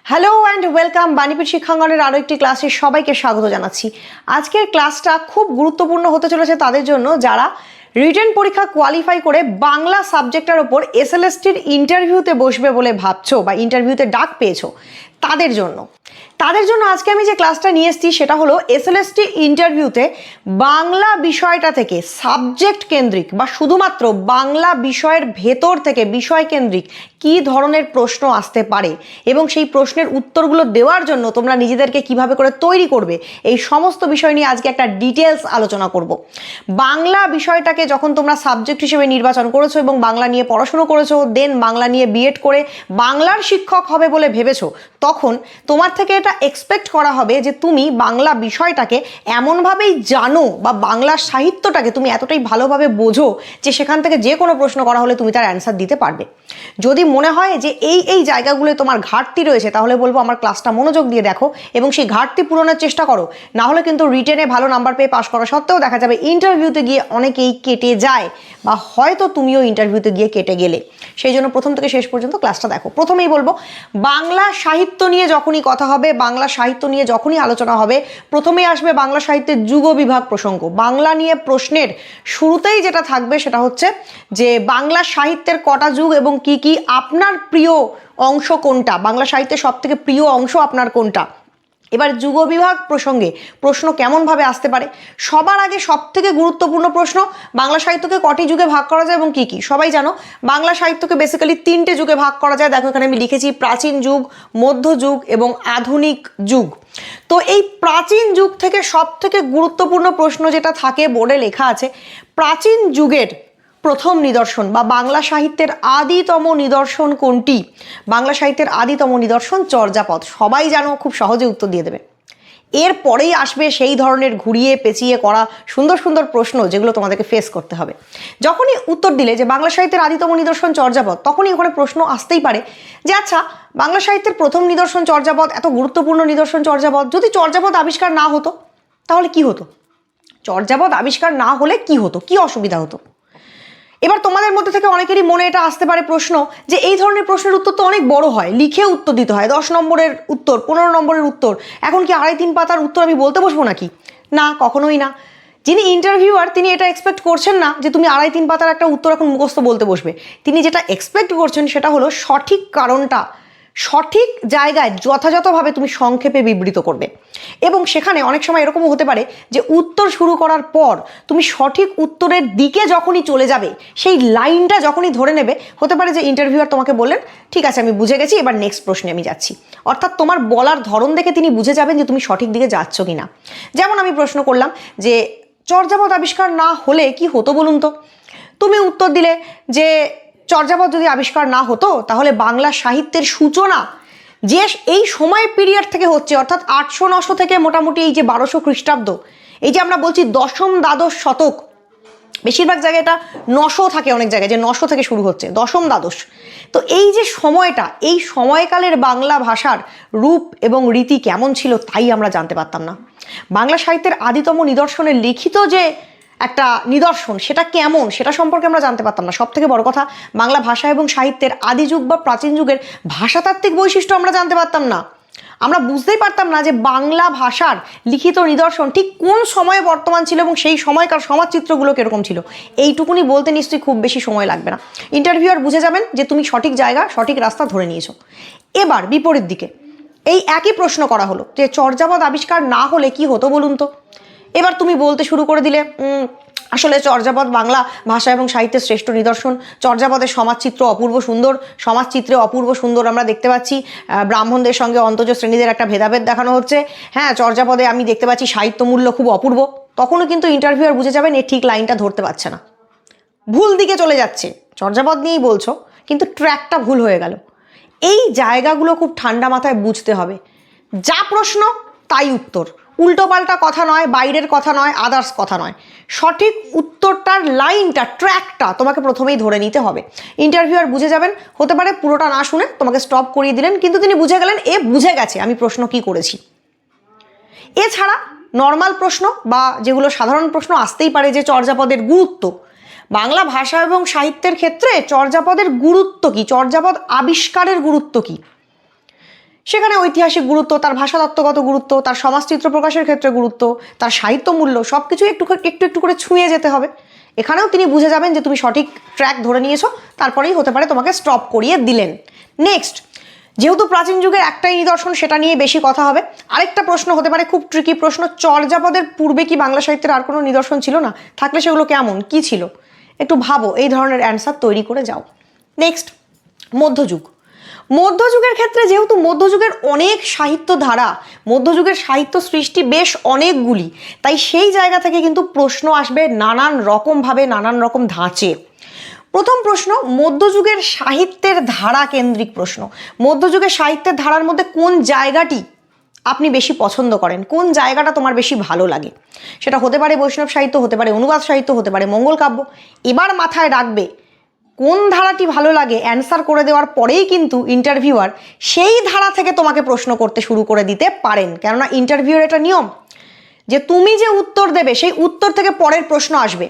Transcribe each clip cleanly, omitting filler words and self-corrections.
Hello and welcome Banipith শিক্ষাঙ্গনের আরও একটি ক্লাসে সবাইকে স্বাগত জানাচ্ছি। আজকের ক্লাসটা খুব গুরুত্বপূর্ণ হতে চলেছে তাদের জন্য যারা রিটেন পরীক্ষা কোয়ালিফাই করে বাংলা সাবজেক্টের ওপর এসএলএসটির ইন্টারভিউতে বসবে বলে ভাবছো বা ইন্টারভিউতে ডাক পেয়েছো তাদের জন্য আজকে আমি যে ক্লাসটা নিয়ে এসেছি সেটা হলো এসএলএসটি ইন্টারভিউতে বাংলা বিষয়টা থেকে সাবজেক্ট কেন্দ্রিক বা শুধুমাত্র বাংলা বিষয়ের ভেতর থেকে বিষয় কেন্দ্রিক কী ধরনের প্রশ্ন আসতে পারে এবং সেই প্রশ্নের উত্তরগুলো দেওয়ার জন্য তোমরা নিজেদেরকে কিভাবে করে তৈরি করবে এই সমস্ত বিষয় নিয়ে আজকে একটা ডিটেলস আলোচনা করব। বাংলা বিষয়টাকে যখন তোমরা সাবজেক্ট হিসেবে নির্বাচন করেছো এবং বাংলা নিয়ে পড়াশুনো করেছো, দেন বাংলা নিয়ে বিএড করে বাংলার শিক্ষক হবে বলে ভেবেছো, তখন তোমার থেকে এটা এক্সপেক্ট করা হবে যে তুমি বাংলা বিষয়টাকে এমনভাবেই জানো বা বাংলা সাহিত্যটাকে তুমি এতটাই ভালোভাবে বোঝো যে সেখান থেকে যে কোনো প্রশ্ন করা হলে তুমি তার অ্যান্সার দিতে পারবে। যদি মনে হয় যে এই জায়গাগুলোয় তোমার ঘাটতি রয়েছে তাহলে বলবো আমার ক্লাসটা মনোযোগ দিয়ে দেখো এবং সেই ঘাটতি পূরণের চেষ্টা করো। না হলে কিন্তু রিটেনে ভালো নাম্বার পেয়ে পাশ করা সত্ত্বেও দেখা যাবে ইন্টারভিউতে গিয়ে অনেকেই কেটে যায় বা হয়তো তুমিও ইন্টারভিউতে গিয়ে কেটে গেলে। সেই জন্য প্রথম থেকে শেষ পর্যন্ত ক্লাসটা দেখো। প্রথমেই বলবো বাংলা সাহিত্য নিয়ে যখনই কথা হবে, বাংলা সাহিত্য নিয়ে যখনই আলোচনা হবে, প্রথমেই আসবে বাংলা সাহিত্যের যুগ বিভাগ প্রসঙ্গ। বাংলা নিয়ে প্রশ্নের শুরুতেই যেটা থাকবে সেটা হচ্ছে যে বাংলা সাহিত্যের কটা যুগ এবং কি কি আপনার প্রিয় অংশ কোনটা, বাংলা সাহিত্যের সব থেকে প্রিয় অংশ আপনার কোনটা। এবার যুগ বিভাগ প্রসঙ্গে প্রশ্ন কেমনভাবে আসতে পারে, সবার আগে সব থেকে গুরুত্বপূর্ণ প্রশ্ন বাংলা সাহিত্যকে কটি যুগে ভাগ করা যায় এবং কি কি। সবাই জানো বাংলা সাহিত্যকে বেসিক্যালি 3টে যুগে ভাগ করা যায়। দেখো এখানে আমি লিখেছি প্রাচীন যুগ, মধ্যযুগ এবং আধুনিক যুগ। তো এই প্রাচীন যুগ থেকে সব থেকে গুরুত্বপূর্ণ প্রশ্ন যেটা থাকে বোর্ডে লেখা আছে, প্রাচীন যুগের প্রথম নিদর্শন বা বাংলা সাহিত্যের আদিতম নিদর্শন কোনটি। বাংলা সাহিত্যের আদিতম নিদর্শন চর্যাপদ। সবাই জানো, খুব সহজে উত্তর দিয়ে দেবে। এরপরেই আসবে সেই ধরনের ঘুরিয়ে পেঁচিয়ে করা সুন্দর সুন্দর প্রশ্ন যেগুলো তোমাদেরকে ফেস করতে হবে। যখনই উত্তর দিলে যে বাংলা সাহিত্যের আদিতম নিদর্শন চর্যাপদ, তখনই ওখানে প্রশ্ন আসতেই পারে যে আচ্ছা বাংলা সাহিত্যের প্রথম নিদর্শন চর্যাপদ, এত গুরুত্বপূর্ণ নিদর্শন চর্যাপদ, যদি চর্যাপদ আবিষ্কার না হতো তাহলে কি হতো? চর্যাপদ আবিষ্কার না হলে কি হতো, কি অসুবিধা হতো? এবার তোমাদের মধ্যে থেকে অনেকেরই মনে এটা আসতে পারে প্রশ্ন যে এই ধরনের প্রশ্নের উত্তর তো অনেক বড় হয়, লিখে উত্তর দিতে হয়, 10 নম্বরের উত্তর, 15 নম্বরের উত্তর, এখন কি 2.5-3 পাতার উত্তর আমি বলতে বসবো নাকি? না, কখনোই না। যিনি ইন্টারভিউয়ার তিনি এটা এক্সপেক্ট করছেন না যে তুমি 2.5-3 পাতার একটা উত্তর এখন মুখস্থ বলতে বসবে। তিনি যেটা এক্সপেক্ট করছেন সেটা হলো সঠিক কারণটা সঠিক জায়গায় যথাযথভাবে তুমি সংক্ষেপে বিবৃত করবে। এবং সেখানে অনেক সময় এরকমও হতে পারে যে উত্তর শুরু করার পর তুমি সঠিক উত্তরের দিকে যখনই চলে যাবে, সেই লাইনটা যখনই ধরে নেবে, হতে পারে যে ইন্টারভিউয়ার তোমাকে বললেন ঠিক আছে আমি বুঝে গেছি, এবার নেক্সট প্রশ্নে আমি যাচ্ছি। অর্থাৎ তোমার বলার ধরন দেখে তিনি বুঝে যাবেন যে তুমি সঠিক দিকে যাচ্ছ কিনা। যেমন আমি প্রশ্ন করলাম যে চর্যাপদ আবিষ্কার না হলে কি হতো বলুন তো। তুমি উত্তর দিলে যে চর্যাপদ যদি আবিষ্কার না হতো তাহলে বাংলা সাহিত্যের সূচনা যে এই সময় পিরিয়ড থেকে হচ্ছে, অর্থাৎ 800-900 থেকে মোটামুটি এই যে 1200 খ্রিস্টাব্দ, এই যে আমরা বলছি দশম দ্বাদশ শতক, বেশিরভাগ জায়গায় এটা 900 থাকে, অনেক জায়গায় যে 900 থেকে শুরু হচ্ছে, দশম দ্বাদশ। তো এই যে সময়টা, এই সময়কালের বাংলা ভাষার রূপ এবং রীতি কেমন ছিল তাই আমরা জানতে পারতাম না। বাংলা সাহিত্যের আদিতম নিদর্শনের লিখিত যে একটা নিদর্শন সেটা কেমন সেটা সম্পর্কে আমরা জানতে পারতাম না। সব থেকে বড় কথা, বাংলা ভাষা এবং সাহিত্যের আদি যুগ বা প্রাচীন যুগের ভাষাতাত্ত্বিক বৈশিষ্ট্য আমরা জানতে পারতাম না। আমরা বুঝতেই পারতাম না যে বাংলা ভাষার লিখিত নিদর্শন ঠিক কোন সময়ে বর্তমান ছিল এবং সেই সময়কার সমাজচিত্রগুলো কীরকম ছিল। এইটুকুনি বলতে নিশ্চয়ই খুব বেশি সময় লাগবে না। ইন্টারভিউয়ার বুঝে যাবেন যে তুমি সঠিক জায়গা সঠিক রাস্তা ধরে নিয়েছো। এবার বিপরীত দিকে এই একই প্রশ্ন করা হলো যে চর্যাপদ আবিষ্কার না হলে কি হতো বলুন তো। এবার তুমি বলতে শুরু করে দিলে আসলে চর্যাপদ বাংলা ভাষা এবং সাহিত্যের শ্রেষ্ঠ নিদর্শন। চর্যাপদের সমাজচিত্র অপূর্ব সুন্দর, সমাজচিত্রে অপূর্ব সুন্দর আমরা দেখতে পাচ্ছি ব্রাহ্মণদের সঙ্গে অন্তজ শ্রেণীদের একটা ভেদাভেদ দেখানো হচ্ছে। হ্যাঁ, চর্যাপদে আমি দেখতে পাচ্ছি সাহিত্য মূল্য খুব অপূর্ব। তখনও কিন্তু ইন্টারভিউয়ার বুঝে যাবেন এ ঠিক লাইনটা ধরতে পারছে না, ভুল দিকে চলে যাচ্ছে। চর্যাপদ নিয়েই বলছো কিন্তু ট্র্যাকটা ভুল হয়ে গেল। এই জায়গাগুলো খুব ঠান্ডা মাথায় বুঝতে হবে। যা প্রশ্ন তাই উত্তর, উল্টোপাল্টা কথা নয়, বাইরের কথা নয়, আদার্স কথা নয়, সঠিক উত্তরটার লাইনটা ট্র্যাকটা তোমাকে প্রথমেই ধরে নিতে হবে। ইন্টারভিউয়ার বুঝে যাবেন, হতে পারে পুরোটা না শুনে তোমাকে স্টপ করিয়ে দিলেন, কিন্তু তিনি বুঝে গেলেন এ বুঝে গেছে আমি প্রশ্ন কি করেছি। এছাড়া নর্মাল প্রশ্ন বা যেগুলো সাধারণ প্রশ্ন আসতেই পারে যে চর্যাপদের গুরুত্ব, বাংলা ভাষা এবং সাহিত্যের ক্ষেত্রে চর্যাপদের গুরুত্ব কি, চর্যাপদ আবিষ্কারের গুরুত্ব কি। সেখানে ঐতিহাসিক গুরুত্ব, তার ভাষাতত্ত্বগত গুরুত্ব, তার সমাজচিত্র প্রকাশের ক্ষেত্রে গুরুত্ব, তার সাহিত্য মূল্য সব কিছুই একটু একটু করে ছুঁয়ে যেতে হবে। এখানেও তিনি বুঝে যাবেন যে তুমি সঠিক ট্র্যাক ধরে নিয়েছো, তারপরেই হতে পারে তোমাকে স্টপ করিয়ে দিলেন। নেক্সট, যেহেতু প্রাচীন যুগের একটাই নিদর্শন, সেটা নিয়ে বেশি কথা হবে। আরেকটা প্রশ্ন হতে পারে খুব ট্রিকি প্রশ্ন, চর্যাপদের পূর্বে কি বাংলা সাহিত্যের আর কোনো নিদর্শন ছিল না? থাকলে সেগুলো কেমন, কি ছিল? একটু ভাবো, এই ধরনের অ্যান্সার তৈরি করে যাও। নেক্সট, মধ্যযুগ। মধ্যযুগের ক্ষেত্রে যেহেতু মধ্যযুগের অনেক সাহিত্য ধারা, মধ্যযুগের সাহিত্য সৃষ্টি বেশ অনেকগুলি, তাই সেই জায়গা থেকে কিন্তু প্রশ্ন আসবে নানান রকমভাবে, নানান রকম ধাঁচে। প্রথম প্রশ্ন, মধ্যযুগের সাহিত্যের ধারা কেন্দ্রিক প্রশ্ন। মধ্যযুগের সাহিত্যের ধারার মধ্যে কোন জায়গাটি আপনি বেশি পছন্দ করেন, কোন জায়গাটা তোমার বেশি ভালো লাগে? সেটা হতে পারে বৈষ্ণব সাহিত্য, হতে পারে অনুবাদ সাহিত্য, হতে পারে মঙ্গল কাব্য। এবার মাথায় রাখবে কোন ধারাটি ভালো লাগে অ্যান্সার করে দেওয়ার পরেই কিন্তু ইন্টারভিউয়ার সেই ধারা থেকে তোমাকে প্রশ্ন করতে শুরু করে দিতে পারেন। কেননা ইন্টারভিউর এটা নিয়ম যে তুমি যে উত্তর দেবে সেই উত্তর থেকে পরের প্রশ্ন আসবে।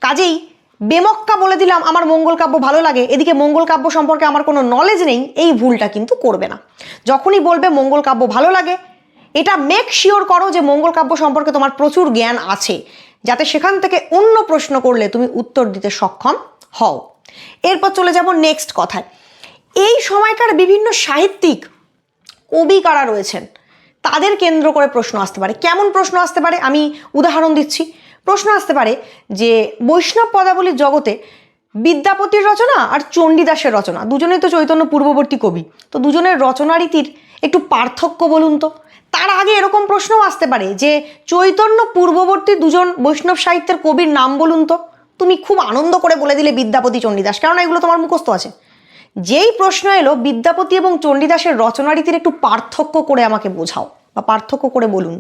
কাজেই বেমক্কা বলে দিলাম আমার মঙ্গল কাব্য ভালো লাগে, এদিকে মঙ্গল কাব্য সম্পর্কে আমার কোনো নলেজ নেই, এই ভুলটা কিন্তু করবে না। যখনই বলবে মঙ্গল কাব্য ভালো লাগে, এটা মেক শিওর করো যে মঙ্গল কাব্য সম্পর্কে তোমার প্রচুর জ্ঞান আছে, যাতে সেখান থেকে অন্য প্রশ্ন করলে তুমি উত্তর দিতে সক্ষম হও। এরপর চলে যাব নেক্সট কথায়। এই সময়কার বিভিন্ন সাহিত্যিক কবি কারা রয়েছেন তাদের কেন্দ্র করে প্রশ্ন আসতে পারে। কেমন প্রশ্ন আসতে পারে আমি উদাহরণ দিচ্ছি। প্রশ্ন আসতে পারে যে বৈষ্ণব পদাবলীর জগতে বিদ্যাপতির রচনা আর চণ্ডীদাসের রচনা, দুজনেই তো চৈতন্য পূর্ববর্তী কবি, তো দুজনের রচনারীতির একটু পার্থক্য বলুন তো। তার আগে এরকম প্রশ্নও আসতে পারে যে চৈতন্য পূর্ববর্তী দুজন বৈষ্ণব সাহিত্যের কবির নাম বলুন তো। তুমি খুব আনন্দ করে বলে দিলে বিদ্যাপতি, চণ্ডীদাস, কারণ এগুলো তোমার মুখস্থ আছে। যেই প্রশ্ন এলো বিদ্যাপতি এবং চণ্ডীদাসের রচনারীতির একটু পার্থক্য করে আমাকে বোঝাও বা পার্থক্য করে বলুন,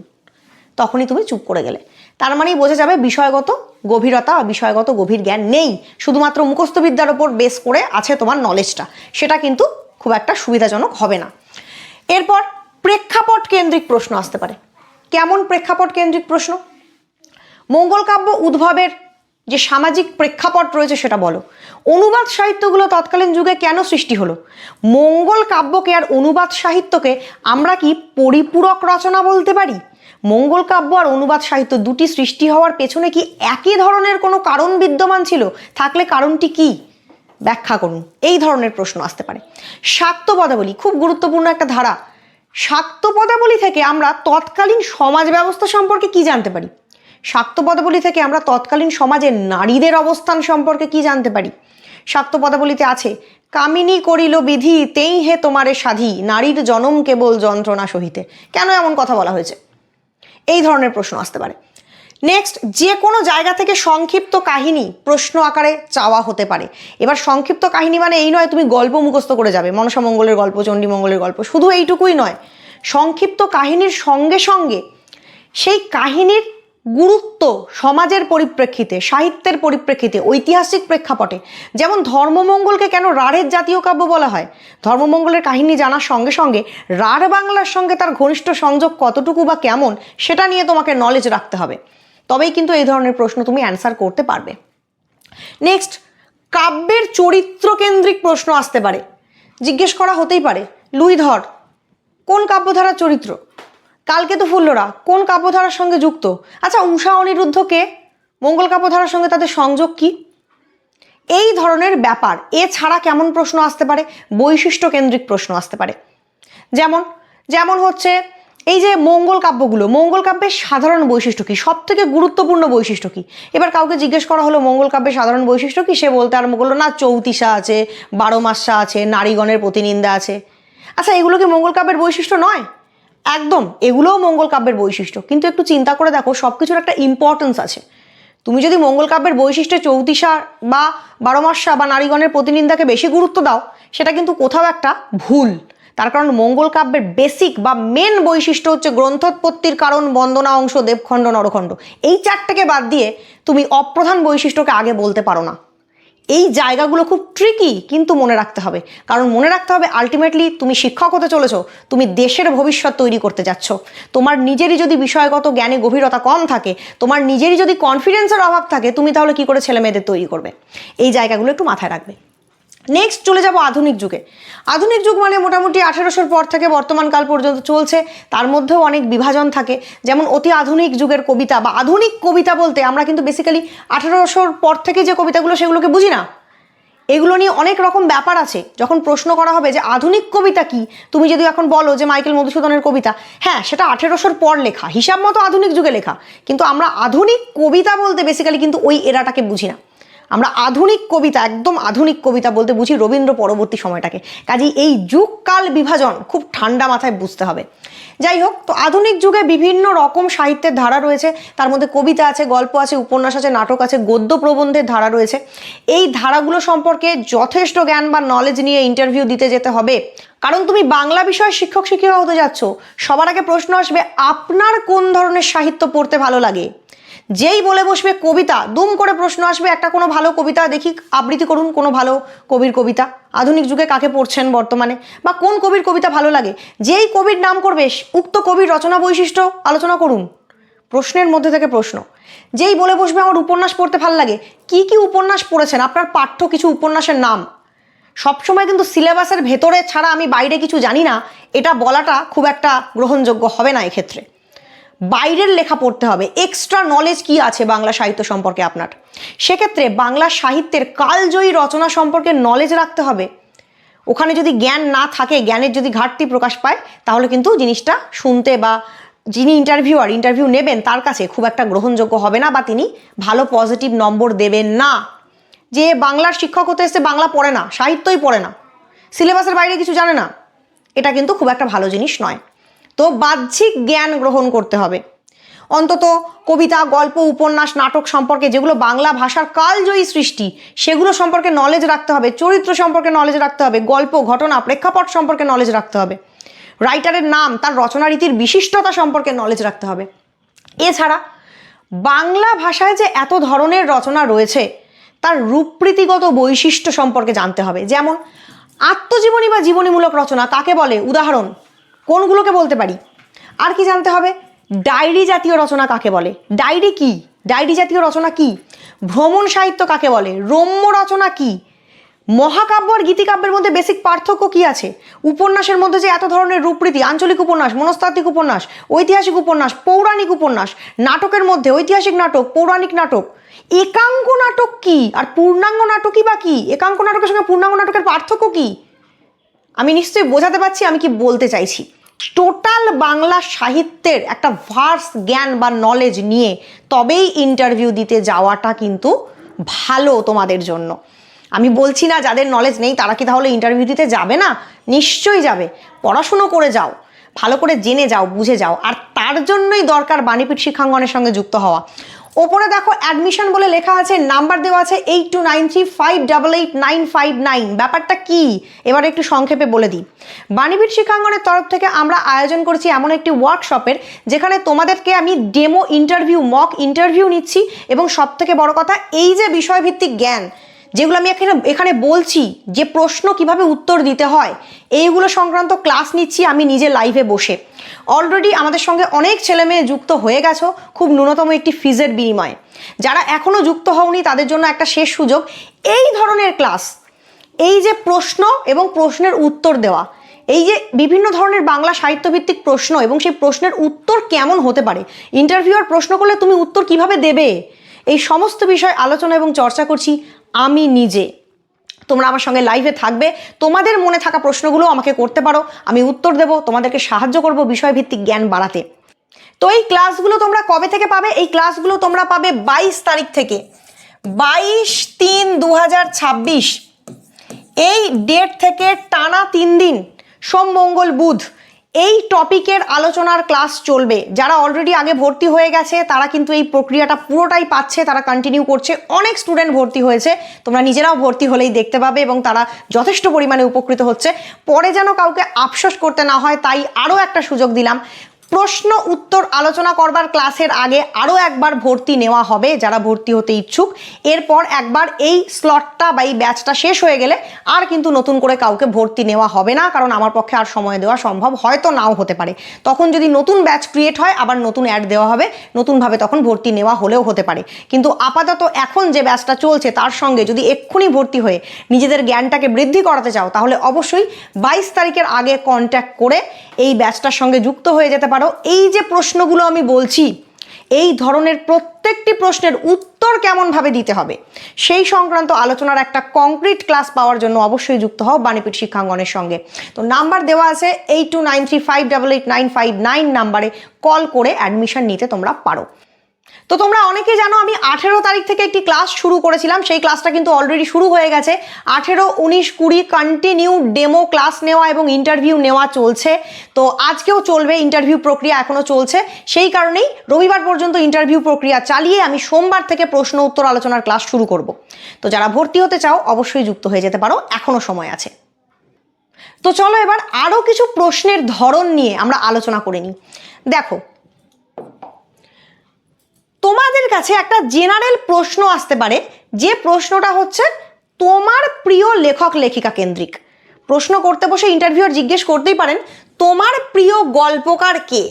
তখনই তুমি চুপ করে গেলে। তার মানেই বোঝা যাবে বিষয়গত গভীরতা বা বিষয়গত গভীর জ্ঞান নেই, শুধুমাত্র মুখস্থ বিদ্যার ওপর বেস করে আছে তোমার নলেজটা, সেটা কিন্তু খুব একটা সুবিধাজনক হবে না। এরপর প্রেক্ষাপট কেন্দ্রিক প্রশ্ন আসতে পারে। কেমন প্রেক্ষাপট কেন্দ্রিক প্রশ্ন? মঙ্গল কাব্য উদ্ভবের যে সামাজিক প্রেক্ষাপট রয়েছে সেটা বলো। অনুবাদ সাহিত্যগুলো তৎকালীন যুগে কেন সৃষ্টি হলো? মঙ্গল কাব্যকে আর অনুবাদ সাহিত্যকে আমরা কি পরিপূরক রচনা বলতে পারি? মঙ্গল কাব্য আর অনুবাদ সাহিত্য দুটি সৃষ্টি হওয়ার পেছনে কি একই ধরনের কোনো কারণ বিদ্যমান ছিল? থাকলে কারণটি কি? ব্যাখ্যা করুন। এই ধরনের প্রশ্ন আসতে পারে। শাক্ত পদাবলী খুব গুরুত্বপূর্ণ একটা ধারা। শাক্ত পদাবলী থেকে আমরা তৎকালীন সমাজ ব্যবস্থা সম্পর্কে কি জানতে পারি? শাক্ত পদাবলী থেকে আমরা তৎকালীন সমাজে নারীদের অবস্থান সম্পর্কে কি জানতে পারি? শাক্ত পদাবলীতে আছে কামিনী করিল বিধি তেই হে তোমারে সাধি, নারীর জনম কেবল যন্ত্রণা সহিতে। কেন এমন কথা বলা হয়েছে? এই ধরনের প্রশ্ন আসতে পারে। নেক্সট, যে কোনো জায়গা থেকে সংক্ষিপ্ত কাহিনী প্রশ্ন আকারে চাওয়া হতে পারে। এবার সংক্ষিপ্ত কাহিনী মানে এই নয় তুমি গল্প মুখস্থ করে যাবে, মনসা মঙ্গলের গল্প, চণ্ডী মঙ্গলের গল্প, শুধু এইটুকুই নয়। সংক্ষিপ্ত কাহিনীর সঙ্গে সঙ্গে সেই কাহিনীর গুরুত্ব সমাজের পরিপ্রেক্ষিতে, সাহিত্যের পরিপ্রেক্ষিতে, ঐতিহাসিক প্রেক্ষাপটে। যেমন ধর্মমঙ্গলকে কেন রাঢ়ের জাতীয় কাব্য বলা হয়? ধর্মমঙ্গলের কাহিনী জানার সঙ্গে সঙ্গে রাঢ় বাংলার সঙ্গে তার ঘনিষ্ঠ সংযোগ কতটুকু বা কেমন সেটা নিয়ে তোমাকে নলেজ রাখতে হবে, তবেই কিন্তু এই ধরনের প্রশ্ন তুমি অ্যান্সার করতে পারবে। নেক্সট, কাব্যের চরিত্র কেন্দ্রিক প্রশ্ন আসতে পারে। জিজ্ঞেস করা হতেই পারে লুইধর কোন কাব্যধারার চরিত্র? কালকেতু ফুল্লরা কোন কাব্যধারার সঙ্গে যুক্ত? আচ্ছা, ঊষা অনিরুদ্ধকে মঙ্গল কাব্যধারার সঙ্গে তাদের সংযোগ কি? এই ধরনের ব্যাপার। এছাড়া কেমন প্রশ্ন আসতে পারে? বৈশিষ্ট্য কেন্দ্রিক প্রশ্ন আসতে পারে। যেমন যেমন হচ্ছে এই যে মঙ্গল কাব্যগুলো, মঙ্গল কাব্যের সাধারণ বৈশিষ্ট্য কী, সব থেকে গুরুত্বপূর্ণ বৈশিষ্ট্য কী? এবার কাউকে জিজ্ঞেস করা হলো মঙ্গল কাব্যের সাধারণ বৈশিষ্ট্য কী, সে বলতে আরম্ভ করলো না চৌতিসা আছে, 12 মাসা আছে, নারীগণের প্রতিনিন্দা আছে। আচ্ছা, এগুলো কি মঙ্গল কাব্যের বৈশিষ্ট্য নয়? একদম, এগুলোও মঙ্গল কাব্যের বৈশিষ্ট্য, কিন্তু একটু চিন্তা করে দেখো সব কিছুর একটা ইম্পর্টেন্স আছে। তুমি যদি মঙ্গল কাব্যের বৈশিষ্ট্যে চৌতিসা বা 12 মাসা বা নারীগণের প্রতিনিন্দাকে বেশি গুরুত্ব দাও, সেটা কিন্তু কোথাও একটা ভুল। তার কারণ মঙ্গল কাব্যের বেসিক বা মেন বৈশিষ্ট্য হচ্ছে গ্রন্থোৎপত্তির কারণ, বন্দনা অংশ, দেবখণ্ড, নরখণ্ড। এই চারটাকে বাদ দিয়ে তুমি অপ্রধান বৈশিষ্ট্যকে আগে বলতে পারো না। এই জায়গাগুলো খুব ট্রিকি, কিন্তু মনে রাখতে হবে। কারণ মনে রাখতে হবে আলটিমেটলি তুমি শিক্ষক হতে চলেছো, তুমি দেশের ভবিষ্যৎ তৈরি করতে যাচ্ছ। তোমার নিজেরই যদি বিষয়গত জ্ঞানে গভীরতা কম থাকে, তোমার নিজেরই যদি কনফিডেন্সের অভাব থাকে, তুমি তাহলে কি করে ছেলে মেয়েদের তৈরি করবে? এই জায়গাগুলো একটু মাথায় রাখবে। নেক্সট চলে যাব আধুনিক যুগে। আধুনিক যুগ মানে মোটামুটি 1800 পর থেকে বর্তমানকাল পর্যন্ত চলছে। তার মধ্যেও অনেক বিভাজন থাকে, যেমন অতি আধুনিক যুগের কবিতা বা আধুনিক কবিতা বলতে আমরা কিন্তু বেসিক্যালি 1800 পর থেকে যে কবিতাগুলো সেগুলোকে বুঝি না। এগুলো নিয়ে অনেক রকম ব্যাপার আছে। যখন প্রশ্ন করা হবে যে আধুনিক কবিতা কি, তুমি যদি এখন বলো যে মাইকেল মধুসূদনের কবিতা, হ্যাঁ সেটা 1800 পর লেখা, হিসাব মতো আধুনিক যুগে লেখা, কিন্তু আমরা আধুনিক কবিতা বলতে বেসিক্যালি কিন্তু ওই এরাটাকে বুঝি না। আমরা আধুনিক কবিতা, একদম আধুনিক কবিতা বলতে বুঝি রবীন্দ্র পরবর্তী সময়টাকে। কাজেই এই যুগকাল বিভাজন খুব ঠান্ডা মাথায় বুঝতে হবে। যাই হোক, তো আধুনিক যুগে বিভিন্ন রকম সাহিত্যের ধারা রয়েছে। তার মধ্যে কবিতা আছে, গল্প আছে, উপন্যাস আছে, নাটক আছে, গদ্য প্রবন্ধের ধারা রয়েছে। এই ধারাগুলো সম্পর্কে যথেষ্ট জ্ঞান বা নলেজ নিয়ে ইন্টারভিউ দিতে যেতে হবে। কারণ তুমি বাংলা বিষয়ে শিক্ষক শিক্ষিকা হতে যাচ্ছ, সবার আগে প্রশ্ন আসবে আপনার কোন ধরনের সাহিত্য পড়তে ভালো লাগে। যেই বলে বসবে কবিতা, দুম করে প্রশ্ন আসবে একটা কোনো ভালো কবিতা দেখি আবৃত্তি করুন, কোনো ভালো কবির কবিতা। আধুনিক যুগে কাকে পড়ছেন বর্তমানে, বা কোন কবির কবিতা ভালো লাগে, যেই কবির নাম করবে উক্ত কবির রচনা বৈশিষ্ট্য আলোচনা করুন। প্রশ্নের মধ্যে থেকে প্রশ্ন। যেই বলে বসবে আমার উপন্যাস পড়তে ভালো লাগে, কি কি উপন্যাস পড়েছেন, আপনার পাঠ্য কিছু উপন্যাসের নাম। সবসময় কিন্তু সিলেবাসের ভেতরে ছাড়া আমি বাইরে কিছু জানি না এটা বলাটা খুব একটা গ্রহণযোগ্য হবে না। এক্ষেত্রে বাইরের লেখা পড়তে হবে। এক্সট্রা নলেজ কি আছে বাংলা সাহিত্য সম্পর্কে আপনার, সেক্ষেত্রে বাংলা সাহিত্যের কালজয়ী রচনা সম্পর্কে নলেজ রাখতে হবে। ওখানে যদি জ্ঞান না থাকে, জ্ঞানের যদি ঘাটতি প্রকাশ পায়, তাহলে কিন্তু জিনিসটা শুনতে বা যিনি ইন্টারভিউ নেবেন তার কাছে খুব একটা গ্রহণযোগ্য হবে না, বা তিনি ভালো পজিটিভ নম্বর দেবেন না। যে বাংলার শিক্ষক হতে এসে বাংলা পড়ে না, সাহিত্যই পড়ে না, সিলেবাসের বাইরে কিছু জানে না, এটা কিন্তু খুব একটা ভালো জিনিস নয়। তো বাহ্যিক জ্ঞান গ্রহণ করতে হবে। অন্তত কবিতা, গল্প, উপন্যাস, নাটক সম্পর্কে যেগুলো বাংলা ভাষার কালজয়ী সৃষ্টি, সেগুলো সম্পর্কে নলেজ রাখতে হবে। চরিত্র সম্পর্কে নলেজ রাখতে হবে। গল্প, ঘটনা, প্রেক্ষাপট সম্পর্কে নলেজ রাখতে হবে। রাইটারের নাম, তার রচনারীতির বিশিষ্টতা সম্পর্কে নলেজ রাখতে হবে। এছাড়া বাংলা ভাষায় যে এত ধরনের রচনা রয়েছে তার রূপরীতিগত বৈশিষ্ট্য সম্পর্কে জানতে হবে। যেমন আত্মজীবনী বা জীবনীমূলক রচনা কাকে বলে, উদাহরণ কোনগুলোকে বলতে পারি। আর কি জানতে হবে, ডায়েরি জাতীয় রচনা কাকে বলে, ডায়েরি কি, ডায়েরি জাতীয় রচনা কি, ভ্রমণ সাহিত্য কাকে বলে, রম্য রচনা কি, মহাকাব্য আর গীতিকাব্যের মধ্যে বেসিক পার্থক্য কি আছে, উপন্যাসের মধ্যে যে এত ধরনের রূপরীতি, আঞ্চলিক উপন্যাস, মনস্তাত্ত্বিক উপন্যাস, ঐতিহাসিক উপন্যাস, পৌরাণিক উপন্যাস, নাটকের মধ্যে ঐতিহাসিক নাটক, পৌরাণিক নাটক, একাঙ্ক নাটক কি আর পূর্ণাঙ্গ নাটকই বা কি, একাঙ্ক নাটকের সঙ্গে পূর্ণাঙ্গ নাটকের পার্থক্য কি। আমি নিশ্চয়ই বোঝাতে পারছি আমি কি বলতে চাইছি। টোটাল বাংলা সাহিত্যের একটা ভার্স জ্ঞান বা নলেজ নিয়ে তবেই ইন্টারভিউ দিতে যাওয়াটা কিন্তু ভালো তোমাদের জন্য। আমি বলছি না যাদের নলেজ নেই তারা কি তাহলে ইন্টারভিউ দিতে যাবে না, নিশ্চয়ই যাবে। পড়াশুনো করে যাও, ভালো করে জেনে যাও, বুঝে যাও। আর তার জন্যই দরকার বাণীপীঠ শিক্ষাঙ্গনের সঙ্গে যুক্ত হওয়া। ওপরে দেখো অ্যাডমিশন বলে লেখা আছে, নাম্বার দেওয়া আছে 8293588959। ব্যাপারটা কি এবার একটু সংক্ষেপে বলে দিই। বাণীপীঠ শিক্ষাঙ্গনের তরফ থেকে আমরা আয়োজন করছি এমন একটি ওয়ার্কশপের, যেখানে তোমাদেরকে আমি ডেমো ইন্টারভিউ, মক ইন্টারভিউ নিচ্ছি, এবং সব থেকে বড় কথা এই যে বিষয়ভিত্তিক জ্ঞান যেগুলো আমি এখানে বলছি, যে প্রশ্ন কিভাবে উত্তর দিতে হয়, এইগুলো সংক্রান্ত ক্লাস নিচ্ছি আমি নিজে লাইভে বসে। অলরেডি আমাদের সঙ্গে অনেক ছেলে মেয়ে যুক্ত হয়ে গেছো খুব ন্যূনতম একটি ফিজের বিনিময়ে। যারা এখনও যুক্ত হওনি তাদের জন্য একটা শেষ সুযোগ। এই ধরনের ক্লাস, এই যে প্রশ্ন এবং প্রশ্নের উত্তর দেওয়া, এই যে বিভিন্ন ধরনের বাংলা সাহিত্যভিত্তিক প্রশ্ন এবং সেই প্রশ্নের উত্তর কেমন হতে পারে, ইন্টারভিউয়ার প্রশ্ন করলে তুমি উত্তর কিভাবে দেবে, এই সমস্ত বিষয় আলোচনা এবং চর্চা করছি আমি নিজে। তোমরা আমার সঙ্গে লাইভে থাকবে, তোমাদের মনে থাকা প্রশ্নগুলো আমাকে করতে পারো, আমি উত্তর দেব, তোমাদেরকে সাহায্য করব বিষয়ভিত্তিক জ্ঞান বাড়াতে। তো এই ক্লাসগুলো তোমরা কবে থেকে পাবে? এই ক্লাসগুলো তোমরা পাবে 22 তারিখ থেকে, 22/3/2026। এই ডেট থেকে টানা 3 দিন, সোম, মঙ্গল, বুধ, এই টপিকের আলোচনার ক্লাস চলবে। যারা অলরেডি আগে ভর্তি হয়ে গেছে তারা কিন্তু এই প্রক্রিয়াটা পুরোটাই পাচ্ছে, তারা কন্টিনিউ করছে। অনেক স্টুডেন্ট ভর্তি হয়েছে, তোমরা নিজেরাও ভর্তি হলেই দেখতে পাবে, এবং তারা যথেষ্ট পরিমাণে উপকৃত হচ্ছে। পরে যেন কাউকে আফসোস করতে না হয়, তাই আরও একটা সুযোগ দিলাম। প্রশ্ন উত্তর আলোচনা করবার ক্লাসের আগে আরও একবার ভর্তি নেওয়া হবে যারা ভর্তি হতে ইচ্ছুক। এরপর একবার এই স্লটটা বা এই ব্যাচটা শেষ হয়ে গেলে আর কিন্তু নতুন করে কাউকে ভর্তি নেওয়া হবে না, কারণ আমার পক্ষে আর সময় দেওয়া সম্ভব হয়তো নাও হতে পারে। তখন যদি নতুন ব্যাচ ক্রিয়েট হয় আবার নতুন অ্যাড দেওয়া হবে, নতুনভাবে তখন ভর্তি নেওয়া হলেও হতে পারে। কিন্তু আপাতত এখন যে ব্যাচটা চলছে তার সঙ্গে যদি এক্ষুনি ভর্তি হয়ে নিজেদের জ্ঞানটাকে বৃদ্ধি করাতে চাও তাহলে অবশ্যই 22 তারিখের আগে কন্ট্যাক্ট করে এই ব্যাচটার সঙ্গে যুক্ত হয়ে যেতে পারো। এই যে প্রশ্নগুলো আমি বলছি, এই ধরনের প্রত্যেকটি প্রশ্নের উত্তর কেমনভাবে দিতে হবে সেই সংক্রান্ত আলোচনার একটা কংক্রিট ক্লাস পাওয়ার জন্য অবশ্যই যুক্ত হও বাণীপীঠ শিক্ষাঙ্গনের সঙ্গে। তো নাম্বার দেওয়া আছে 8293588959 নাম্বারে কল করে অ্যাডমিশন নিতে তোমরা পারো। তো তোমরা অনেকেই জানো আমি 18 তারিখ থেকে একটি ক্লাস শুরু করেছিলাম, সেই ক্লাসটা কিন্তু অলরেডি শুরু হয়ে গেছে। 18, 19, 20 কন্টিনিউ ডেমো ক্লাস নেওয়া এবং ইন্টারভিউ নেওয়া চলছে। তো আজকেও চলবে, ইন্টারভিউ প্রক্রিয়া এখনও চলছে। সেই কারণেই রবিবার পর্যন্ত ইন্টারভিউ প্রক্রিয়া চালিয়ে আমি সোমবার থেকে প্রশ্ন উত্তর আলোচনার ক্লাস শুরু করব। তো যারা ভর্তি হতে চাও অবশ্যই যুক্ত হয়ে যেতে পারো, এখনও সময় আছে। তো চলো এবার আরও কিছু প্রশ্নের ধরন নিয়ে আমরা আলোচনা করে নিই। দেখো, তোমাদের কাছে একটা জেনারেল প্রশ্ন আসতে পারে, যে প্রশ্নটা হচ্ছে তোমার প্রিয় লেখক লেখিকা কেন্দ্রিক। প্রশ্ন করতে বসে ইন্টারভিউয়ার জিজ্ঞেস করতেই পারেন তোমার প্রিয় গল্পকার কে।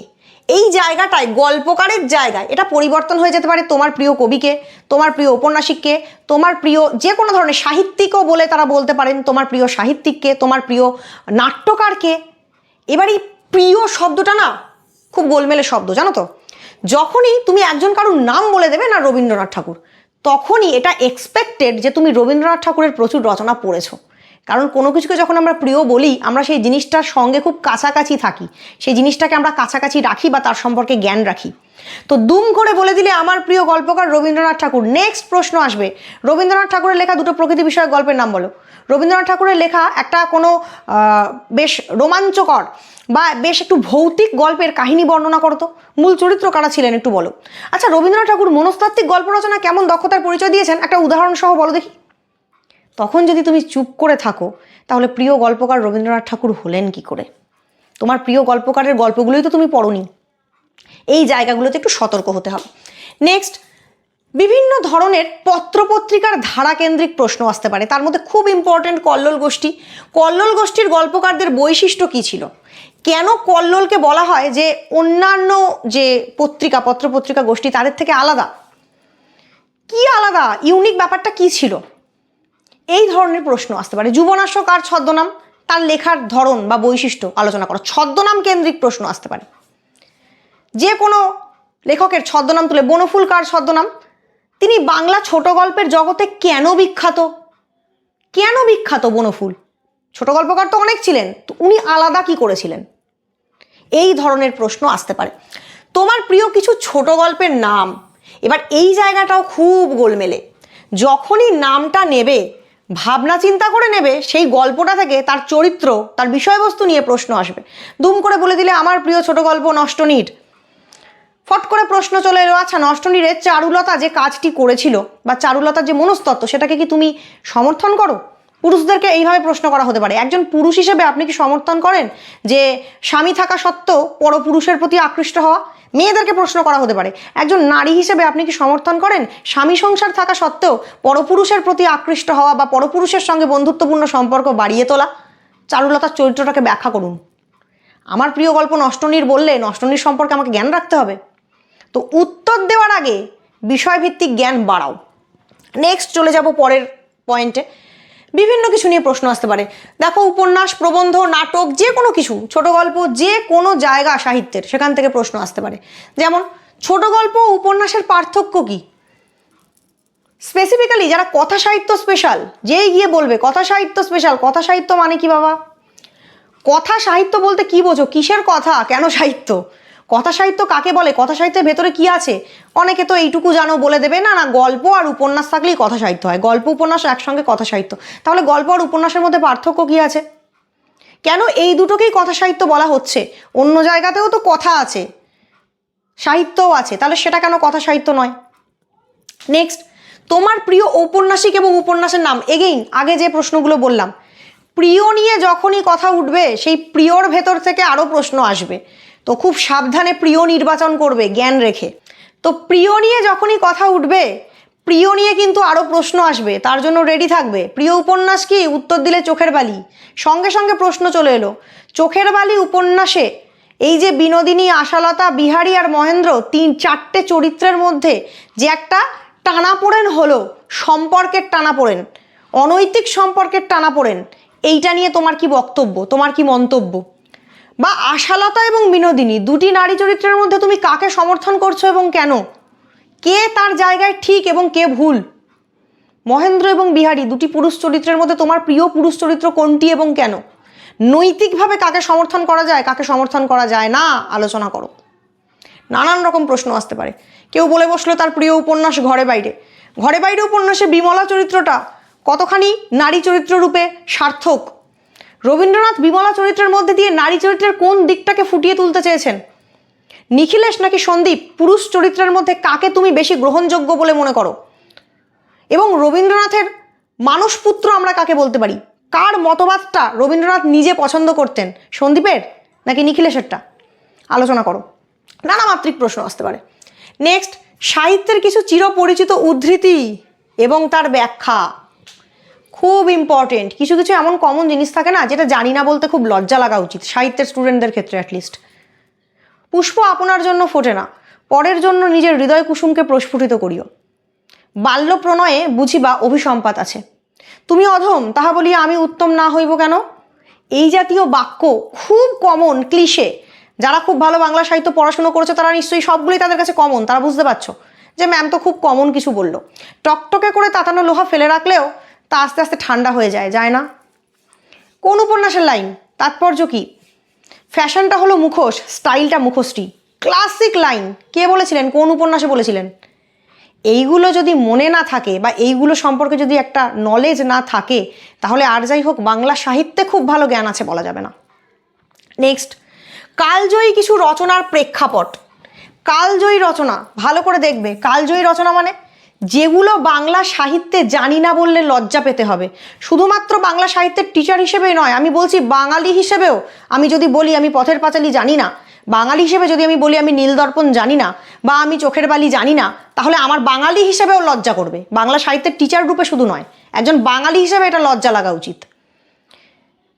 এই জায়গাটায় গল্পকারের জায়গায় এটা পরিবর্তন হয়ে যেতে পারে তোমার প্রিয় কবিকে, তোমার প্রিয় ঔপন্যাসিককে, তোমার প্রিয় যে কোনো ধরনের সাহিত্যিকও বলে তারা বলতে পারেন তোমার প্রিয় সাহিত্যিককে, তোমার প্রিয় নাট্যকারকে। এবার এই প্রিয় শব্দটা না খুব গোলমেলে শব্দ, জানো তো। যখনই তুমি একজন কারোর নাম বলে দেবে না রবীন্দ্রনাথ ঠাকুর, তখনই এটা এক্সপেক্টেড যে তুমি রবীন্দ্রনাথ ঠাকুরের প্রচুর রচনা পড়েছো। কারণ কোনো কিছুকে যখন আমরা প্রিয় বলি আমরা সেই জিনিসটার সঙ্গে খুব কাছাকাছি থাকি, সেই জিনিসটাকে আমরা কাছাকাছি রাখি বা তার সম্পর্কে জ্ঞান রাখি। তো দুম করে বলে দিলে আমার প্রিয় গল্পকার রবীন্দ্রনাথ ঠাকুর, নেক্সট প্রশ্ন আসবে রবীন্দ্রনাথ ঠাকুরের লেখা দুটো প্রকৃতি বিষয়ক গল্পের নাম বলো। রবীন্দ্রনাথ ঠাকুরের লেখা একটা কোনো বেশ রোমাঞ্চকর বা বেশ একটু ভৌতিক গল্পের কাহিনী বর্ণনা করো তো, মূল চরিত্র কারা ছিলেন একটু বলো। আচ্ছা, রবীন্দ্রনাথ ঠাকুর মনস্তাত্ত্বিক গল্প রচনা কেমন দক্ষতার পরিচয় দিয়েছেন একটা উদাহরণ সহ বলো দেখি। তখন যদি তুমি চুপ করে থাকো তাহলে প্রিয় গল্পকার রবীন্দ্রনাথ ঠাকুর হলেন কি করে? তোমার প্রিয় গল্পকারের গল্পগুলোই তো তুমি পড়োনি। এই জায়গাগুলোতে একটু সতর্ক হতে হবে। নেক্সট, বিভিন্ন ধরনের পত্রপত্রিকার ধারাকেন্দ্রিক প্রশ্ন আসতে পারে। তার মধ্যে খুব ইম্পর্টেন্ট কল্লোল গোষ্ঠী। কল্লোল গোষ্ঠীর গল্পকারদের বৈশিষ্ট্য কী ছিল? কেন কল্লোলকে বলা হয় যে অন্যান্য যে পত্রপত্রিকা গোষ্ঠী তাদের থেকে আলাদা? কি আলাদা, ইউনিক ব্যাপারটা কি ছিল? এই ধরনের প্রশ্ন আসতে পারে। যুবনাশ্য কার ছদ্মনাম, তার লেখার ধরন বা বৈশিষ্ট্য আলোচনা করো। ছদ্মনাম কেন্দ্রিক প্রশ্ন আসতে পারে। যে কোনো লেখকের ছদ্মনাম তুলে, বনফুল কার ছদ্মনাম, তিনি বাংলা ছোট গল্পের জগতে কেন বিখ্যাত? কেন বিখ্যাত বনফুল? ছোট গল্পকার তো অনেক ছিলেন, তো উনি আলাদা কি করেছিলেন? এই ধরনের প্রশ্ন আসতে পারে। তোমার প্রিয় কিছু ছোট গল্পের নাম, এবার এই জায়গাটাও খুব গোলমেলে। যখনই নামটা নেবে ভাবনা চিন্তা করে নেবে, সেই গল্পটা থেকে তার চরিত্র তার বিষয়বস্তু নিয়ে প্রশ্ন আসবে। দুম করে বলে দিলে আমার প্রিয় ছোট গল্প নষ্টনীড়, ফট করে প্রশ্ন চলে এলো আচ্ছা নষ্টনীড়ের চারুলতা যে কাজটি করেছিল বা চারুলতার যে মনস্তত্ত্ব সেটাকে কি তুমি সমর্থন করো? পুরুষদেরকে এইভাবে প্রশ্ন করা হতে পারে। একজন পুরুষ হিসেবে আপনি কি সমর্থন করেন যে স্বামী থাকা সত্ত্বেও পরপুরুষের প্রতি আকৃষ্ট হওয়া? মেয়েদেরকে প্রশ্ন করা হতে পারে। একজন নারী হিসেবে আপনি কি সমর্থন করেন স্বামী সংসার থাকা সত্ত্বেও পরপুরুষের প্রতি আকৃষ্ট হওয়া বা পরপুরুষের সঙ্গে বন্ধুত্বপূর্ণ সম্পর্ক বাড়িয়ে তোলা? চারুলতার চরিত্রটাকে ব্যাখ্যা করুন। আমার প্রিয় গল্প নষ্টনীড় বললে নষ্টনীড় সম্পর্কে আমাকে জ্ঞান রাখতে হবে। তো উত্তর দেওয়ার আগে বিষয়ভিত্তিক জ্ঞান বাড়াও। নেক্সট চলে যাব পরের পয়েন্টে। বিভিন্ন কিছু নিয়ে প্রশ্ন আসতে পারে। দেখো, উপন্যাস, প্রবন্ধ, নাটক, যে কোনো কিছু, ছোট গল্প, যে কোনো জায়গা সাহিত্যের, সেখান থেকে প্রশ্ন আসতে পারে। যেমন ছোট গল্প ও উপন্যাসের পার্থক্য কি? স্পেসিফিক্যালি যারা কথা সাহিত্য স্পেশাল, যেই গিয়ে বলবে কথা সাহিত্য স্পেশাল, কথা সাহিত্য মানে কি বাবা? কথা সাহিত্য বলতে কি বোঝো? কিসের কথা, কেন সাহিত্য? কথা সাহিত্য কাকে বলে? কথা সাহিত্যের ভেতরে কি আছে? অনেকে তো এইটুকু জানো বলে দেবে না না গল্প আর উপন্যাস থাকলেই কথা সাহিত্য হয়, গল্প উপন্যাস একসঙ্গে কথা সাহিত্য। তাহলে গল্প আর উপন্যাসের মধ্যে পার্থক্য কি আছে? কেন এই দুটোকেই কথা সাহিত্য বলা হচ্ছে? অন্য জায়গাতেও তো কথা আছে, সাহিত্যও আছে, তাহলে সেটা কেন কথা সাহিত্য নয়? নেক্সট, তোমার প্রিয় ঔপন্যাসিক এবং উপন্যাসের নাম। এগেইন আগে যে প্রশ্নগুলো বললাম, প্রিয় নিয়ে যখনই কথা উঠবে সেই প্রিয়র ভেতর থেকে আরও প্রশ্ন আসবে, তো খুব সাবধানে প্রিয় নির্বাচন করবে জ্ঞান রেখে। তো প্রিয় নিয়ে যখনই কথা উঠবে, প্রিয় নিয়ে কিন্তু আরও প্রশ্ন আসবে, তার জন্য রেডি থাকবে। প্রিয় উপন্যাস কি? উত্তর দিলে চোখের বালি। সঙ্গে সঙ্গে প্রশ্ন চলে এলো, চোখের বালি উপন্যাসে এই যে বিনোদিনী, আশালতা, বিহারী আর মহেন্দ্র 3-4টে চরিত্রের মধ্যে যে একটা টানাপোড়েন হলো, সম্পর্কের টানাপোড়েন, অনৈতিক সম্পর্কের টানাপোড়েন, এইটা নিয়ে তোমার কি বক্তব্য, তোমার কি মন্তব্য? বা আশালতা এবং বিনোদিনী দুটি নারী চরিত্রের মধ্যে তুমি কাকে সমর্থন করছো এবং কেন? কে তার জায়গায় ঠিক এবং কে ভুল? মহেন্দ্র এবং বিহারী দুটি পুরুষ চরিত্রের মধ্যে তোমার প্রিয় পুরুষ চরিত্র কোনটি এবং কেন? নৈতিকভাবে কাকে সমর্থন করা যায়, কাকে সমর্থন করা যায় না, আলোচনা করো। নানান রকম প্রশ্ন আসতে পারে। কেউ বলে বসলো তার প্রিয় উপন্যাস ঘরে বাইরে। ঘরে বাইরে উপন্যাসে বিমলা চরিত্রটা কতখানি নারী চরিত্র রূপে সার্থক? রবীন্দ্রনাথ বিমলা চরিত্রের মধ্যে দিয়ে নারী চরিত্রের কোন দিকটাকে ফুটিয়ে তুলতে চেয়েছেন? নিখিলেশ নাকি সন্দীপ পুরুষ চরিত্রের মধ্যে কাকে তুমি বেশি গ্রহণযোগ্য বলে মনে করো? এবং রবীন্দ্রনাথের মানসপুত্র আমরা কাকে বলতে পারি? কার মতবাদটা রবীন্দ্রনাথ নিজে পছন্দ করতেন, সন্দীপের নাকি নিখিলেশেরটা? আলোচনা করো। নানা মাত্রিক প্রশ্ন আসতে পারে। নেক্সট, সাহিত্যের কিছু চিরপরিচিত উদ্ধৃতি এবং তার ব্যাখ্যা, খুব ইম্পর্টেন্ট। কিছু কিছু এমন কমন জিনিস থাকে না যেটা জানি না বলতে খুব লজ্জা লাগা উচিত, সাহিত্যের স্টুডেন্টদের ক্ষেত্রে অ্যাটলিস্ট। পুষ্প আপনার জন্য ফোটে না, পরের জন্য নিজের হৃদয় কুসুমকে প্রস্ফুটিত করিও। বাল্য প্রণয়ে বুঝিবা অভিসম্পাত আছে, তুমি অধম তাহা বলিয়া আমি উত্তম না হইব কেন? এই জাতীয় বাক্য খুব কমন, ক্লিশে। যারা খুব ভালো বাংলা সাহিত্য পড়াশুনো করেছে তারা নিশ্চয়ই সবগুলোই তাদের কাছে কমন, তারা বুঝতে পারছো যে ম্যাম তো খুব কমন কিছু বললো। টকটকে করে তাতানো লোহা ফেলে রাখলেও তা আস্তে আস্তে ঠান্ডা হয়ে যায়, যায় না? কোন উপন্যাসের লাইন, তাৎপর্য কি? ফ্যাশনটা হলো মুখোশ, স্টাইলটা মুখোশটি। ক্লাসিক লাইন, কে বলেছিলেন, কোন উপন্যাসে বলেছিলেন? এইগুলো যদি মনে না থাকে বা এইগুলো সম্পর্কে যদি একটা নলেজ না থাকে, তাহলে আর যাই হোক বাংলা সাহিত্যে খুব ভালো জ্ঞান আছে বলা যাবে না। নেক্সট, কালজয়ী কিছু রচনার প্রেক্ষাপট। কালজয়ী রচনা ভালো করে দেখবে। কালজয়ী রচনা মানে যেগুলো বাংলা সাহিত্যে জানি না বললে লজ্জা পেতে হবে। শুধুমাত্র বাংলা সাহিত্যের টিচার হিসেবেই নয়, আমি বলছি বাঙালি হিসেবেও। আমি যদি বলি আমি পথের পাঁচালী জানি না, বাঙালি হিসেবে যদি আমি বলি আমি নীলদর্পণ জানি না বা আমি চোখের বালি জানি না, তাহলে আমার বাঙালি হিসেবেও লজ্জা করবে। বাংলা সাহিত্যের টিচার রূপে শুধু নয়, একজন বাঙালি হিসেবে এটা লজ্জা লাগা উচিত।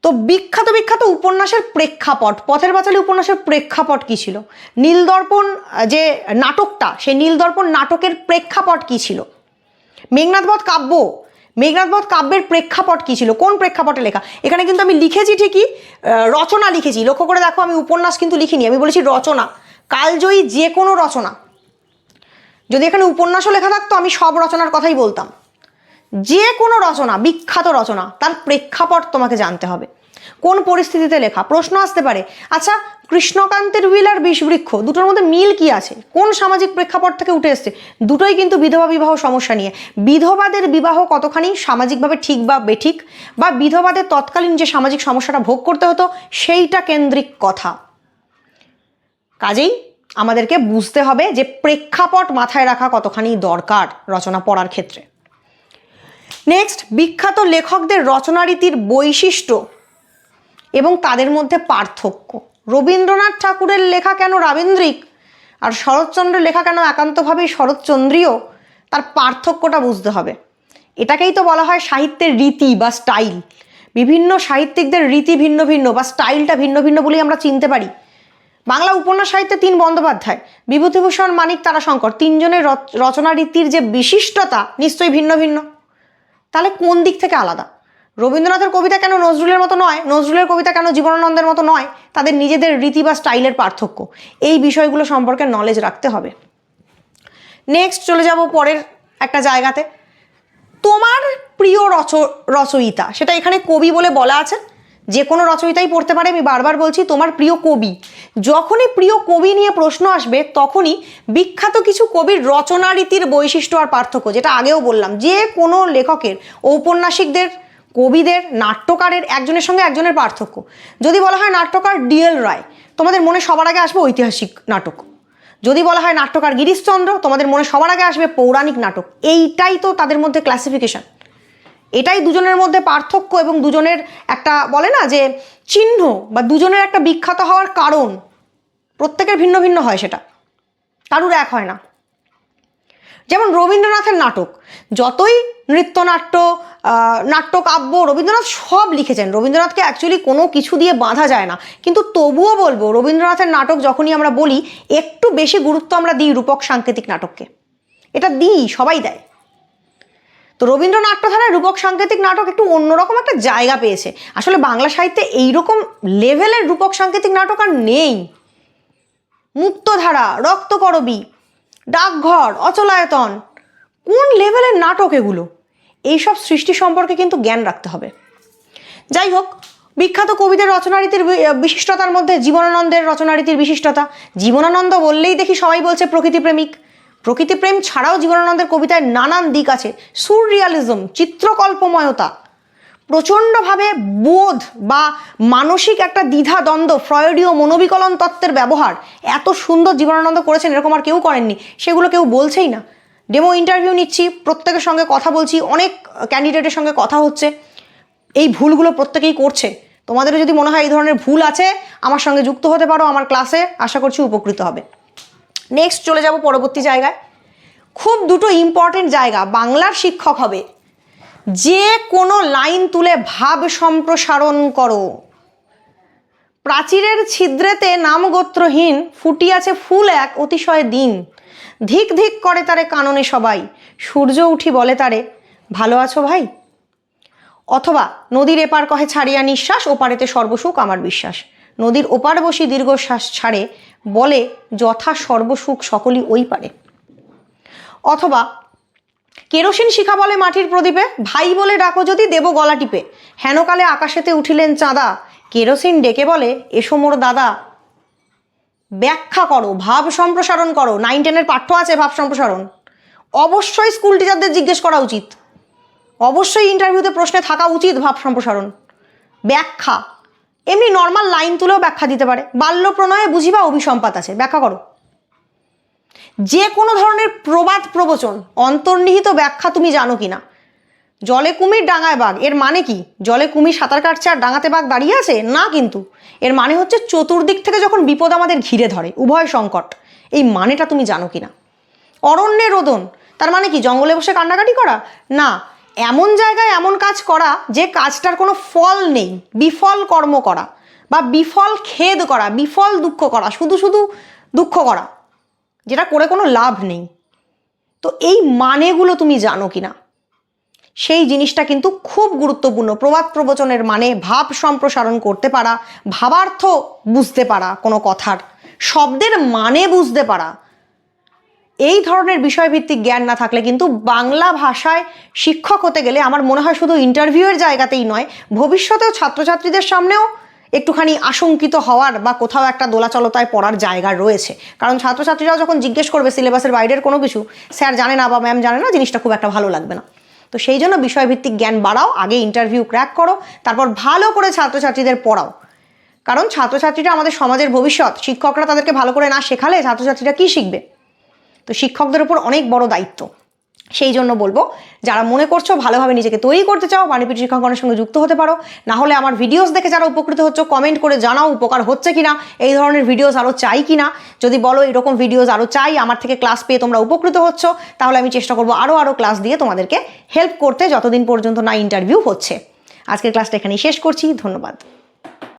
তো বিখ্যাত বিখ্যাত উপন্যাসের প্রেক্ষাপট, পথের পাঁচালী উপন্যাসের প্রেক্ষাপট কী ছিল? নীলদর্পণ যে নাটকটা, সেই নীলদর্পণ নাটকের প্রেক্ষাপট কী ছিল? মেঘনাদবধ কাব্য, মেঘনাদবধ কাব্যের প্রেক্ষাপট কী ছিল, কোন প্রেক্ষাপটে লেখা? এখানে কিন্তু আমি লিখেছি ঠিকই, রচনা লিখেছি, লক্ষ্য করে দেখো, আমি উপন্যাস কিন্তু লিখিনি, আমি বলেছি রচনা। কালজয়ী যে কোনো রচনা, যদি এখানে উপন্যাসও লেখা থাকতো আমি সব রচনার কথাই বলতাম। যে কোনো রচনা, বিখ্যাত রচনা, তার প্রেক্ষাপট তোমাকে জানতে হবে, কোন পরিস্থিতিতে লেখা। প্রশ্ন আসতে পারে, আচ্ছা কৃষ্ণকান্তের উইল আর বিষবৃক্ষ দুটোর মধ্যে মিল কি আছে, কোন সামাজিক প্রেক্ষাপট থেকে উঠে এসছে? দুটোই কিন্তু বিধবা বিবাহ সমস্যা নিয়ে। বিধবাদের বিবাহ কতখানি সামাজিকভাবে ঠিক বা বেঠিক, বা বিধবাদের তৎকালীন যে সামাজিক সমস্যাটা ভোগ করতে হতো সেইটা কেন্দ্রিক কথা। কাজেই আমাদেরকে বুঝতে হবে যে প্রেক্ষাপট মাথায় রাখা কতখানি দরকার রচনা পড়ার ক্ষেত্রে। নেক্সট, বিখ্যাত লেখকদের রচনারীতির বৈশিষ্ট্য এবং তাদের মধ্যে পার্থক্য। রবীন্দ্রনাথ ঠাকুরের লেখা কেন রাবীন্দ্রিক আর শরৎচন্দ্রের লেখা কেন একান্তভাবেই শরৎচন্দ্রীয়, তার পার্থক্যটা বুঝতে হবে। এটাকেই তো বলা হয় সাহিত্যের রীতি বা স্টাইল। বিভিন্ন সাহিত্যিকদের রীতি ভিন্ন ভিন্ন বা স্টাইলটা ভিন্ন ভিন্ন বলেই আমরা চিনতে পারি। বাংলা উপন্যাস সাহিত্যে 3 বন্দ্যোপাধ্যায়, বিভূতিভূষণ, মানিক, তারাশঙ্কর, 3 জনের রচনা রীতির যে বিশিষ্টতা নিশ্চয়ই ভিন্ন ভিন্ন। তাহলে কোন দিক থেকে আলাদা? রবীন্দ্রনাথের কবিতা কেন নজরুলের মতো নয়, নজরুলের কবিতা কেন জীবনানন্দের মতো নয়? তাদের নিজেদের রীতি বা স্টাইলের পার্থক্য, এই বিষয়গুলো সম্পর্কে নলেজ রাখতে হবে। নেক্সট চলে যাব পরের একটা জায়গাতে, তোমার প্রিয় রচয়িতা, সেটা এখানে কবি বলে বলা আছে, যে কোনো রচয়িতাই পড়তে পারে। আমি বারবার বলছি তোমার প্রিয় কবি। যখনই প্রিয় কবি নিয়ে প্রশ্ন আসবে তখনই বিখ্যাত কিছু কবির রচনারীতির বৈশিষ্ট্য আর পার্থক্য, যেটা আগেও বললাম, যে কোনো লেখকের, ঔপন্যাসিকদের, কবিদের, নাট্যকারের একজনের সঙ্গে একজনের পার্থক্য। যদি বলা হয় নাট্যকার ডিএল রায়, তোমাদের মনে সবার আগে আসবে ঐতিহাসিক নাটক। যদি বলা হয় নাট্যকার গিরিশচন্দ্র, তোমাদের মনে সবার আগে আসবে পৌরাণিক নাটক। এইটাই তো তাদের মধ্যে ক্লাসিফিকেশন। এটাই দুজনের মধ্যে পার্থক্য এবং দুজনের একটা বলে না যে চিহ্ন বা দুজনের একটা বিখ্যাত হওয়ার কারণ। প্রত্যেকের ভিন্ন ভিন্ন হয়, সেটা কারুর এক হয় না। যেমন রবীন্দ্রনাথের নাটক, যতই নৃত্যনাট্য, নাট্যকাব্য রবীন্দ্রনাথ সব লিখেছেন, রবীন্দ্রনাথকে অ্যাকচুয়ালি কোনো কিছু দিয়ে বাঁধা যায় না, কিন্তু তবুও বলবো রবীন্দ্রনাথের নাটক যখনই আমরা বলি একটু বেশি গুরুত্ব আমরা দিই রূপক সাংকেতিক নাটককে, এটা দিই, সবাই দেয়। তো রবীন্দ্র নাট্যধারায় রূপক সাংকেতিক নাটক একটু অন্যরকম একটা জায়গা পেয়েছে। আসলে বাংলা সাহিত্যে এইরকম লেভেলের রূপক সাংকেতিক নাটক আর নেই। মুক্তধারা, রক্তকরবী, ডাকঘর, অচলায়তন, কোন লেভেলের নাটক এগুলো? এইসব সৃষ্টি সম্পর্কে কিন্তু জ্ঞান রাখতে হবে। যাই হোক, বিখ্যাত কবিদের রচনারীতির বিশিষ্টতার মধ্যে জীবনানন্দের রচনারীতির বিশিষ্টতা। জীবনানন্দ বললেই দেখি সবাই বলছে প্রকৃতিপ্রেমিক। প্রকৃতিপ্রেম ছাড়াও জীবনানন্দের কবিতায় নানান দিক আছে। সুররিয়ালিজম, চিত্রকল্পময়তা, প্রচণ্ডভাবে বোধ বা মানসিক একটা দ্বিধা দ্বন্দ্ব, ফ্রয়েডীয় মনোবিকলন তত্ত্বের ব্যবহার এত সুন্দর জীবনানন্দ করেছেন, এরকম আর কেউ করেননি। সেগুলো কেউ বলছেই না। ডেমো ইন্টারভিউ নিচ্ছি, প্রত্যেকের সঙ্গে কথা বলছি, অনেক ক্যান্ডিডেটের সঙ্গে কথা হচ্ছে, এই ভুলগুলো প্রত্যেকেই করছে। তোমাদেরও যদি মনে হয় এই ধরনের ভুল আছে, আমার সঙ্গে যুক্ত হতে পারো আমার ক্লাসে, আশা করছি উপকৃত হবে। নেক্সট চলে যাব পরবর্তী জায়গায়। খুব দুটো ইম্পর্টেন্ট জায়গা। বাংলার শিক্ষক হবে, যে কোনো লাইন তুলে ভাব সম্প্রসারণ করো। প্রাচীরের ছিদ্রেতে নাম গোত্রহীন ফুটিয়াছে ফুল এক অতিশয় দিন। ধিক ধিক করে তারে কাননে সবাই, সূর্য উঠি বলে তারে ভালো আছো ভাই। অথবা নদীর এপার কহে ছাড়িয়া নিঃশ্বাস, ওপারেতে সর্বসুখ আমার বিশ্বাস। নদীর ওপার বসি দীর্ঘশ্বাস ছাড়ে, বলে যথা সর্বসুখ সকলই ওই পারে। অথবা কেরোসিন শিখা বলে মাটির প্রদীপে, ভাই বলে ডাকো যদি দেব গলা টিপে। হেনকালে আকাশেতে উঠিলেন চাঁদা, কেরোসিন ডেকে বলে এসো মোর দাদা। ব্যাখ্যা করো, ভাব সম্প্রসারণ করো। 9-10 পাঠ্য আছে ভাব সম্প্রসারণ। অবশ্যই স্কুল টিচারদের জিজ্ঞেস করা উচিত, অবশ্যই ইন্টারভিউতে প্রশ্নে থাকা উচিত ভাব সম্প্রসারণ। ব্যাখ্যা, এমনি নর্মাল লাইন তুলেও ব্যাখ্যা দিতে পারে। বাল্য প্রণয়ে বুঝিবা অভিসম্পাত আছে, ব্যাখ্যা করো। যে কোনো ধরনের প্রবাদ প্রবচন, অন্তর্নিহিত ব্যাখ্যা তুমি জানো কিনা? জলে কুমির ডাঙায় বাঘ, এর মানে কি? জলে কুমির সাঁতার কাটছে আর ডাঙাতে বাঘ দাঁড়িয়ে আছে? না, কিন্তু এর মানে হচ্ছে চতুর্দিক থেকে যখন বিপদ আমাদের ঘিরে ধরে, উভয় সংকট, এই মানেটা তুমি জানো কিনা? অরণ্যে রোদন, তার মানে কি জঙ্গলে বসে কান্নাকাটি করা? না, এমন জায়গায় এমন কাজ করা যে কাজটার কোনো ফল নেই, বিফল কর্ম করা বা বিফল খেদ করা, বিফল দুঃখ করা, শুধু শুধু দুঃখ করা, যেটা করে কোনো লাভ নেই। তো এই মানেগুলো তুমি জানো কিনা, সেই জিনিসটা কিন্তু খুব গুরুত্বপূর্ণ। প্রবাদ প্রবচনের মানে ভাব সম্প্রসারণ করতে পারা, ভাবার্থ বুঝতে পারা, কোনো কথার শব্দের মানে বুঝতে পারা, এই ধরনের বিষয়ভিত্তিক জ্ঞান না থাকলে কিন্তু বাংলা ভাষায় শিক্ষক হতে গেলে আমার মনে হয় শুধু ইন্টারভিউয়ের জায়গাতেই নয়, ভবিষ্যতেও ছাত্রছাত্রীদের সামনেও একটুখানি আশঙ্কিত হওয়ার বা কোথাও একটা দোলাচলতায় পড়ার জায়গা রয়েছে। কারণ ছাত্রছাত্রীরাও যখন জিজ্ঞেস করবে সিলেবাসের বাইরের কোনো কিছু, স্যার জানে না বা ম্যাম জানে না, জিনিসটা খুব একটা ভালো লাগবে না। তো সেই জন্য বিষয়ভিত্তিক জ্ঞান বাড়াও, আগে ইন্টারভিউ ক্র্যাক করো, তারপর ভালো করে ছাত্রছাত্রীদের পড়াও। কারণ ছাত্রছাত্রীরা আমাদের সমাজের ভবিষ্যৎ, শিক্ষকরা তাদেরকে ভালো করে না শেখালে ছাত্রছাত্রীরা কী শিখবে? তো শিক্ষকদের উপর অনেক বড় দায়িত্ব। সেই জন্য বলবো, যারা মনে করছো ভালোভাবে নিজেকে তৈরি করতে চাও, বাণীপীঠ শিক্ষাঙ্গনের সঙ্গে যুক্ত হতে পারো। না হলে আমার ভিডিওস দেখে যারা উপকৃত হচ্ছে কমেন্ট করে জানাও উপকার হচ্ছে কিনা, এই ধরনের ভিডিওস আরও চাই কিনা। যদি বলো এরকম ভিডিওস আরও চাই, আমার থেকে ক্লাস পেয়ে তোমরা উপকৃত হচ্ছ, তাহলে আমি চেষ্টা করবো আরও ক্লাস দিয়ে তোমাদেরকে হেল্প করতে, যতদিন পর্যন্ত না ইন্টারভিউ হচ্ছে। আজকের ক্লাসটা এখানেই শেষ করছি, ধন্যবাদ।